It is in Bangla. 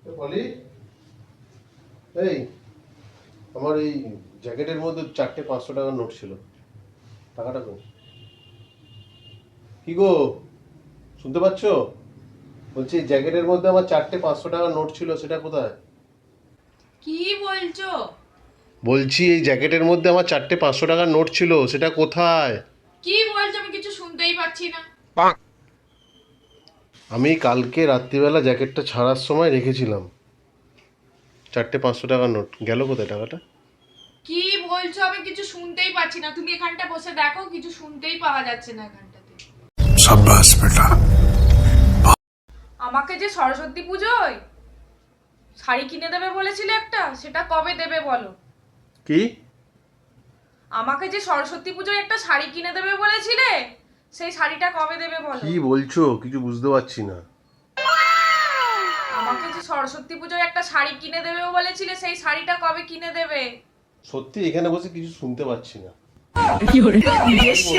বলি এই আমার এই জ্যাকেটের মধ্যে 4টে 500 টাকার নোট ছিল, টাকাটা কই? কি গো, শুনতে পাচ্ছ? বলছি জ্যাকেটের মধ্যে আমার 4টে 500 টাকার নোট ছিল, সেটা কোথায়? কি বলছো? বলছি এই জ্যাকেটের মধ্যে আমার 4টে 500 টাকার নোট ছিল, সেটা কোথায়? কি বলছো? আমি কিছু শুনতেই পাচ্ছি না। আমি কালকে রাত্রিবেলা জ্যাকেটটা ছাড়ার সময় রেখেছিলাম 4টে 500 টাকার নোট, গেল কোথায় টাকাটা? কি বলছো? আমি কিছু শুনতেই পাচ্ছি না। তুমি এখানটা বসে দেখো, কিছু শুনতেই পাওয়া যাচ্ছে না এখানটাতে। शाबाश बेटा। আমাকে যে সরস্বতী পুজোয় শাড়ি কিনে দেবে বলেছিলে একটা, সেটা কবে দেবে বলো? কি? আমাকে যে সরস্বতী পুজোয় একটা শাড়ি কিনে দেবে বলেছিলে, সেই শাড়িটা কবে দেবে বলো? কি বলছো? কিছু বুঝতে পারছি না। আমাকে যে সরস্বতী পুজোয় একটা শাড়ি কিনে দেবে বলেছিলে, সেই শাড়িটা কবে কিনে দেবে? সত্যি এখানে বসে কিছু শুনতে পাচ্ছি না। কি hore ভুল হয়েছে।